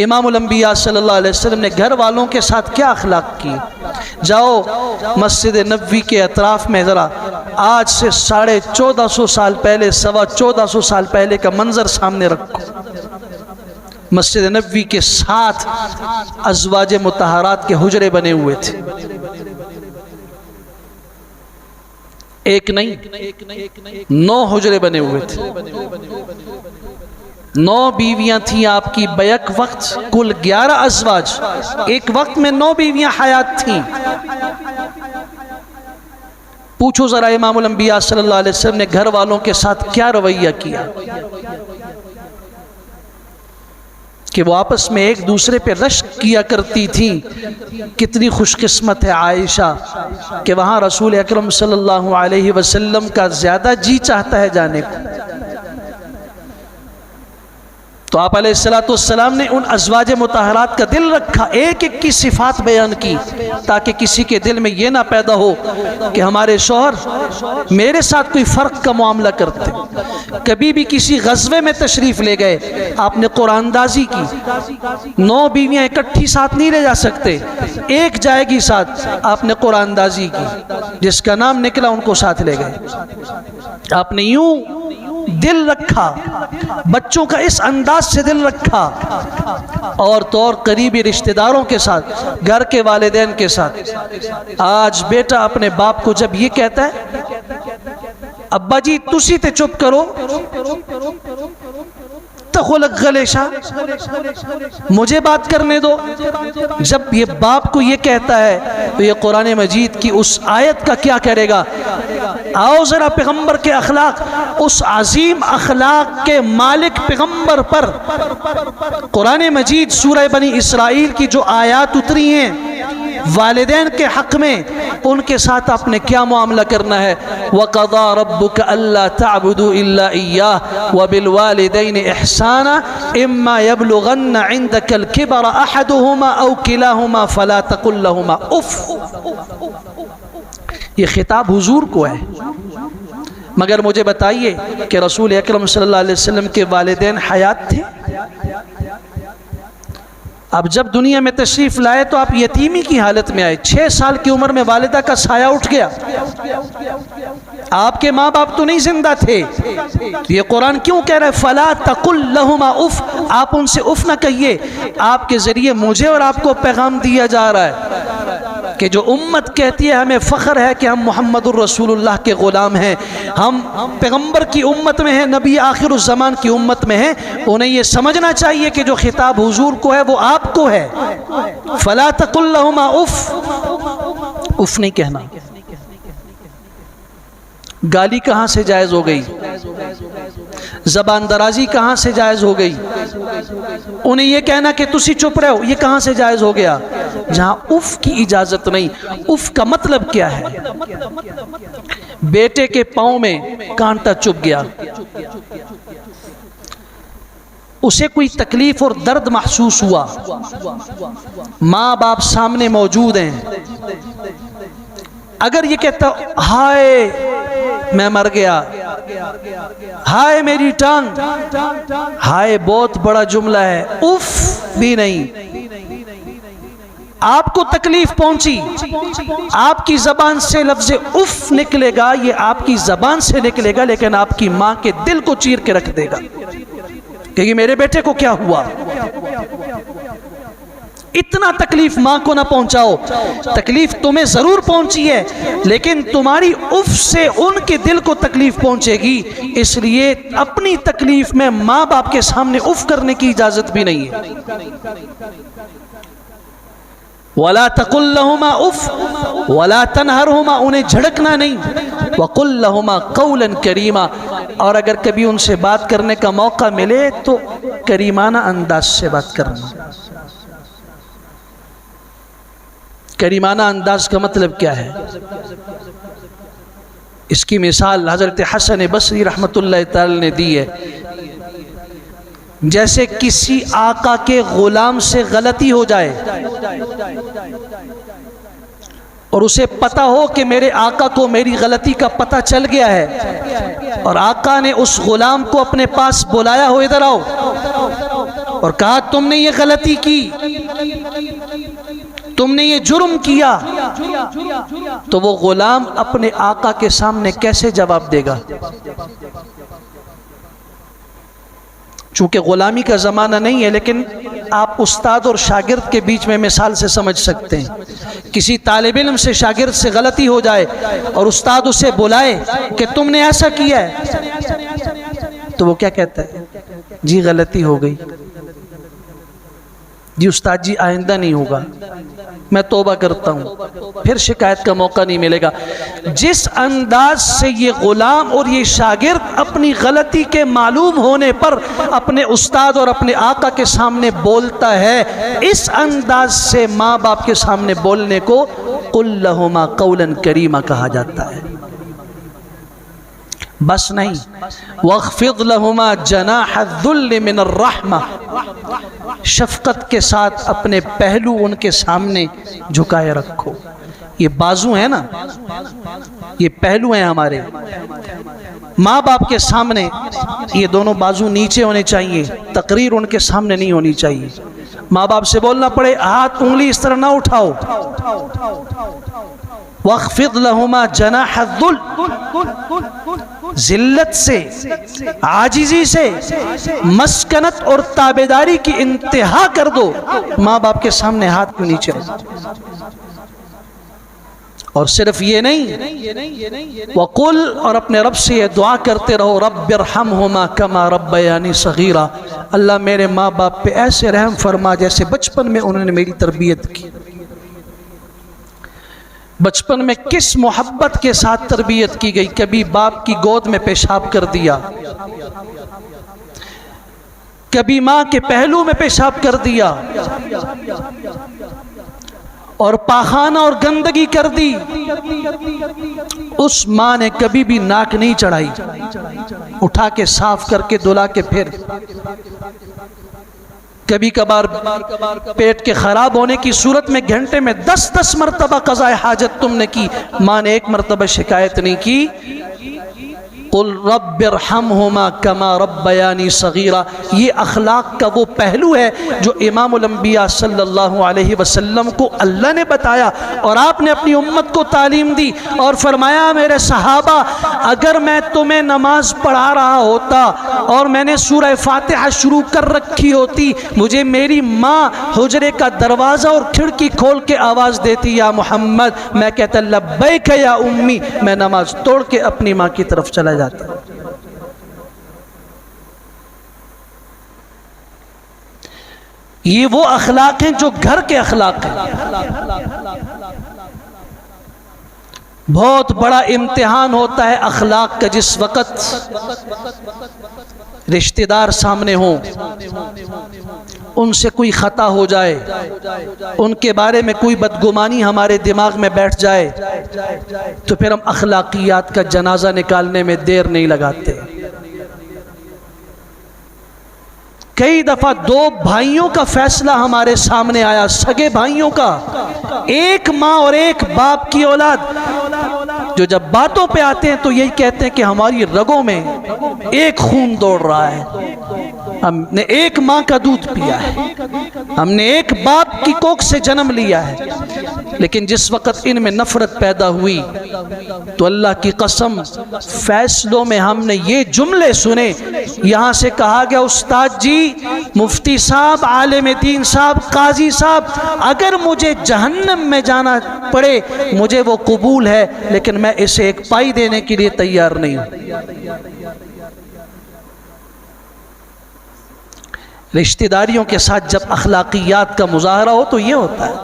امام الانبیاء صلی اللہ علیہ وسلم نے گھر والوں کے ساتھ کیا اخلاق کی؟ جاؤ مسجد نبوی کے اطراف میں ذرا آج سے 1450 سال پہلے 1450 سال پہلے کا منظر سامنے رکھو۔ مسجد نبوی کے 7 ازواج مطہرات کے حجرے بنے ہوئے تھے، ایک نہیں 9 حجرے بنے ہوئے تھے۔ 9 بیویاں تھیں آپ کی بیک وقت، کل 11 ازواج، ایک وقت میں 9 بیویاں حیات تھیں۔ پوچھو ذرا امام الانبیاء صلی اللہ علیہ وسلم نے گھر والوں کے ساتھ کیا رویہ کیا کہ وہ آپس میں ایک دوسرے پہ رشک کیا کرتی تھیں۔ کتنی خوش قسمت ہے عائشہ کہ وہاں رسول اکرم صلی اللہ علیہ وسلم کا زیادہ جی چاہتا ہے جانے کو، تو آپ علیہ السلام نے ان ازواج مطہرات کا دل رکھا، ایک ایک کی صفات بیان کی، تاکہ کسی کے دل میں یہ نہ پیدا ہو کہ ہمارے شوہر میرے ساتھ کوئی فرق کا معاملہ کرتے۔ کبھی بھی کسی غزوے میں تشریف لے گئے، آپ نے قرآن اندازی کی، 9 بیویاں اکٹھی ساتھ نہیں لے جا سکتے، ایک جائے گی ساتھ، آپ نے قرآن اندازی کی، جس کا نام نکلا ان کو ساتھ لے گئے۔ آپ نے یوں دل رکھا، بچوں کا اس انداز سے دل رکھا، اور تو اور قریبی رشتہ داروں کے ساتھ، گھر کے والدین کے ساتھ۔ آج بیٹا اپنے باپ کو جب یہ کہتا ہے ابا جی تسی تے چپ کرو تخلق غلیشا، مجھے بات کرنے دو، جب یہ باپ کو یہ کہتا ہے تو یہ قرآن مجید کی اس آیت کا کیا کرے گا؟ آؤ ذرا پیغمبر کے اخلاق، اس عظیم اخلاق کے مالک پیغمبر پر قرآن مجید سورہ بنی اسرائیل کی جو آیات اتری ہیں والدین کے حق میں، ان کے ساتھ آپ نے کیا معاملہ کرنا ہے؟ وَقَضَى رَبُّكَ أَلَّا تَعْبُدُوا إِلَّا إِيَّاهُ وَبِالْوَالِدَيْنِ إِحْسَانًا إِمَّا يَبْلُغَنَّ عِنْدَكَ الْكِبَرَ أَحَدُهُمَا أَوْ كِلَاهُمَا فَلَا تَقُل لَهُمَا اف۔ یہ خطاب حضور کو ہے، مگر مجھے بتائیے کہ رسول اکرم صلی اللہ علیہ وسلم کے والدین حیات تھے؟ اب جب دنیا میں تشریف لائے تو آپ یتیمی کی حالت میں آئے، 6 سال کی عمر میں والدہ کا سایہ اٹھ گیا، آپ کے ماں باپ تو نہیں زندہ تھے، یہ قرآن کیوں کہہ رہا ہے فَلَا تَقُلْ لَهُمَا اف؟ آپ ان سے اف نہ کہیے۔ آپ کے ذریعے مجھے اور آپ کو پیغام دیا جا رہا ہے کہ جو امت کہتی ہے ہمیں فخر ہے کہ ہم محمد الرسول اللہ کے غلام ہیں، ہم پیغمبر کی امت میں ہیں، نبی آخر الزمان کی امت میں ہیں، انہیں یہ سمجھنا چاہیے کہ جو خطاب حضور کو ہے وہ آپ کو ہے۔ فَلَا تَقُلْ لَهُمَا اف، اف نہیں کہنا۔ گالی کہاں سے جائز ہو گئی؟ زبان درازی کہاں سے جائز ہو گئی؟ انہیں یہ کہنا کہ تسی چپ رہے ہو، یہ کہاں سے جائز ہو گیا؟ جہاں اف کی اجازت نہیں۔ اف کا مطلب کیا ہے؟ بیٹے کے پاؤں میں کانٹا چبھ گیا، اسے کوئی تکلیف اور درد محسوس ہوا، ماں باپ سامنے موجود ہیں، اگر یہ کہتا ہائے میں مر گیا، ہائے میری ٹانگ، ہائے بہت بڑا جملہ ہے، اف بھی نہیں۔ آپ کو تکلیف پہنچی، آپ کی زبان سے لفظ اف نکلے گا، یہ آپ کی زبان سے نکلے گا، لیکن آپ کی ماں کے دل کو چیر کے رکھ دے گا کہ یہ میرے بیٹے کو کیا ہوا۔ اتنا تکلیف ماں کو نہ پہنچاؤ، تکلیف تمہیں ضرور پہنچی ہے لیکن تمہاری اف سے ان کے دل کو تکلیف پہنچے گی، اس لیے اپنی تکلیف میں ماں باپ کے سامنے اف کرنے کی اجازت بھی نہیں ہے۔ وَلَا تَقُلْ لَهُمَا اف وَلَا تَنْهَرْهُمَا، انہیں جھڑکنا نہیں، وَقُلْ لَهُمَا قَوْلًا كَرِيمًا، اور اگر کبھی ان سے بات کرنے کا موقع ملے تو کریمانہ انداز سے بات کرنا۔ کریمانہ انداز کا مطلب کیا ہے؟ اس کی مثال حضرت حسن بصری رحمت اللہ تعالی نے دی ہے، جیسے کسی آقا کے غلام سے غلطی ہو جائے اور اسے پتا ہو کہ میرے آقا کو میری غلطی کا پتہ چل گیا ہے، اور آقا نے اس غلام کو اپنے پاس بلایا ہو ادھر آؤ، اور کہا تم نے یہ غلطی کی، تم نے یہ جرم کیا، تو وہ غلام اپنے آقا کے سامنے کیسے جواب دے گا؟ چونکہ غلامی کا زمانہ نہیں ہے، لیکن آپ استاد اور شاگرد کے بیچ میں مثال سے سمجھ سکتے ہیں۔ کسی طالب علم سے شاگرد سے غلطی ہو جائے اور استاد اسے بلائے کہ تم نے ایسا کیا ہے، تو وہ کیا کہتا ہے؟ جی غلطی ہو گئی، جی استاد جی آئندہ نہیں ہوگا، میں توبہ کرتا ہوں، پھر شکایت کا موقع نہیں ملے گا۔ جس انداز سے یہ غلام اور یہ شاگرد اپنی غلطی کے معلوم ہونے پر اپنے استاد اور اپنے آقا کے سامنے بولتا ہے، اس انداز سے ماں باپ کے سامنے بولنے کو قُل لَهُمَا قَوْلًا كَرِيمًا کہا جاتا ہے۔ بس نہیں، وَاخْفِضْ لَهُمَا جَنَاحَ الذُّلِّ مِنَ الرَّحْمَةِ، شفقت کے ساتھ اپنے پہلو ان کے سامنے جھکائے رکھو۔ یہ بازو ہیں نا، یہ پہلو ہیں ہمارے، ماں باپ کے سامنے یہ دونوں بازو نیچے ہونے چاہیے، تقریر ان کے سامنے نہیں ہونی چاہیے۔ ماں باپ سے بولنا پڑے ہاتھ انگلی اس طرح نہ اٹھاؤ۔ وَاخْفِضْ لَهُمَا جَنَاحَ الذُّلِّ، ذلت سے، عاجزی سے، مسکنت اور تابعداری کی انتہا کر دو، ماں باپ کے سامنے ہاتھ کو نیچے رکھو۔ اور صرف یہ نہیں، وَقُلْ، اور اپنے رب سے یہ دعا کرتے رہو، رَبِّ ارْحَمْهُمَا كَمَا رَبَّيَانِي صَغِيرًا، اللہ میرے ماں باپ پہ ایسے رحم فرما جیسے بچپن میں انہوں نے میری تربیت کی۔ بچپن میں کس محبت کے ساتھ تربیت کی گئی، کبھی باپ کی گود میں پیشاب کر دیا، کبھی ماں کے پہلو میں پیشاب کر دیا، اور پاخانہ اور گندگی کر دی، اس ماں نے کبھی بھی ناک نہیں چڑھائی، اٹھا کے صاف کر کے دھلا کے پھر۔ کبھی کبھار پیٹ کے خراب ہونے کی صورت میں گھنٹے میں 10 مرتبہ قضاء حاجت تم نے کی، ماں نے ایک مرتبہ شکایت نہیں کی۔ قُلْ رَبِّ ارْحَمْهُمَا كَمَا رَبَّيَانِي صَغِيرًا، یہ اخلاق کا وہ پہلو ہے جو امام الانبیاء صلی اللہ علیہ وسلم کو اللہ نے بتایا اور آپ نے اپنی امت کو تعلیم دی، اور فرمایا میرے صحابہ اگر میں تمہیں نماز پڑھا رہا ہوتا اور میں نے سورہ فاتحہ شروع کر رکھی ہوتی، مجھے میری ماں حجرے کا دروازہ اور کھڑکی کھول کے آواز دیتی یا محمد، میں کہتا لبیک یا امی، میں نماز توڑ کے اپنی ماں کی طرف چلا جاتا۔ یہ وہ اخلاق ہیں جو گھر کے اخلاق ہیں۔ بہت بڑا امتحان ہوتا ہے اخلاق کا جس وقت رشتہ دار سامنے ہوں، ان سے کوئی خطا ہو جائے، ان کے بارے میں کوئی بدگمانی ہمارے دماغ میں بیٹھ جائے، تو پھر ہم اخلاقیات کا جنازہ نکالنے میں دیر نہیں لگاتے۔ کئی دفعہ 2 بھائیوں کا فیصلہ ہمارے سامنے آیا، سگے بھائیوں کا، ایک ماں اور ایک باپ کی اولاد، جو جب باتوں پہ آتے ہیں تو یہی کہتے ہیں کہ ہماری رگوں میں ایک خون دوڑ رہا ہے، ہم نے ایک ماں کا دودھ پیا ہے، ہم نے ایک باپ کی کوکھ سے جنم لیا ہے۔ لیکن جس وقت ان میں نفرت پیدا ہوئی تو اللہ کی قسم فیصلوں میں ہم نے یہ جملے سنے، یہاں سے کہا گیا استاد جی، مفتی صاحب، عالم دین صاحب، قاضی صاحب، اگر مجھے جہنم میں جانا پڑے مجھے وہ قبول ہے، لیکن میں اسے ایک پائی دینے کے لیے تیار نہیں ہوں۔ رشتہ داریوں کے ساتھ جب اخلاقیات کا مظاہرہ ہو تو یہ ہوتا ہے۔